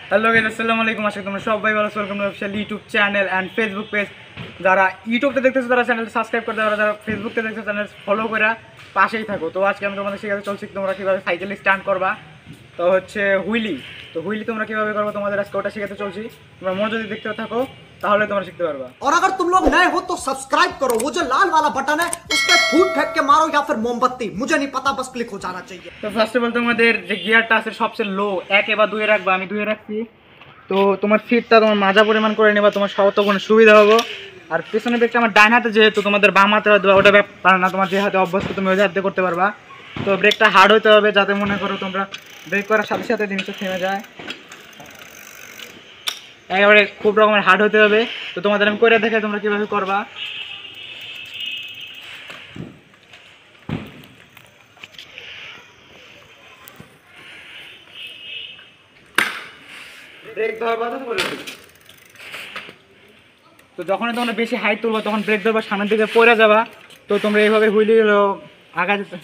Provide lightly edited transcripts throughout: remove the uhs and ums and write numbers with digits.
Hello guys, আসসালামু আলাইকুম। আশা করি তোমরা সবাই ভালো আছো। Welcome to official YouTube channel and Facebook page. যারা ইউটিউবতে দেখতেছো তারা চ্যানেল সাবস্ক্রাইব করে দাও, যারা ফেসবুকতে দেখতেছো চ্যানেল ফলো করে পাশেই থাকো। তো আজকে আমি তোমাদের শেখাতে চলছি তোমরা কীভাবে সাইকেল স্ট্যান্ড করবা। তো হচ্ছে হুইলি তোমরা কীভাবে করবো তোমাদের আজকে ওটা শেখাতে চলছি। তোমরা মনোযোগ দিয়ে দেখতে থাকো, তাহলে তোমরা শিখতে পারবা। और अगर तुम लोग नए हो तो सब्सक्राइब करो, वो जो लाल वाला बटन है उस पर फूट फेंक के मारो या फिर मोमबत्ती, मुझे नहीं पता, बस क्लिक हो जाना चाहिए। তো ফার্স্ট অফ অল তোমাদের যে গিয়ারটা আছে সবচেয়ে লো, 1 বা 2 রাখবা। আমি 2 রাখছি। তো তোমার সিটটা তোমার মাজা পরিমাণ করে নেবা, তোমার তখন সুবিধা হবে। আর পেছনের ব্রেকটা আমার ডান হাতে, যেহেতু তোমাদের বাম হাতে ওটা ব্যাপার না, তোমার যে হাতে অভ্যস্ত তুমি ওই হাতে করতে পারবা। তো ব্রেকটা হার্ড হতে হবে, যাতে মনে করো তোমরা ব্রেক করার সাথে সাথে জিনিসটা থেমে যায়। একেবারে খুব রকমের হার্ড হতে হবে। তো তোমাদের আমি করে দেখে তোমরা কীভাবে করবা। ব্রেক ধরবা তো যখনই তোমরা বেশি হাইট তুলবা তখন ব্রেক ধরবা, সামনের দিকে পড়ে যাবা। তো তোমরা এইভাবে হুইলি আগা যেতে।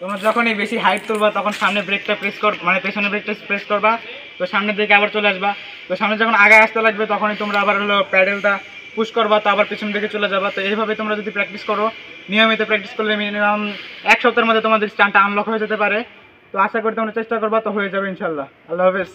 তোমরা যখনই বেশি হাইট তুলবা তখন সামনে ব্রেকটা প্রেস কর, মানে পেছনে ব্রেকটা প্রেস করবা। তো সামনের দিকে আবার চলে আসবা। তো সামনে যখন আগে আসতে লাগবে তখনই তোমরা আবার প্যাডেলটা পুশ করবা, তো আবার পেছনের দিকে চলে যাবা। তো এইভাবে তোমরা যদি প্র্যাকটিস করো, নিয়মিত প্র্যাকটিস করলে মিনিমাম 1 সপ্তাহের মধ্যে তোমাদের স্ট্যান্ডটা আনলক হয়ে যেতে পারে। তো আশা করি তোমরা চেষ্টা করবা, তো হয়ে যাবে ইনশাল্লাহ। আল্লাহ হাফেজ।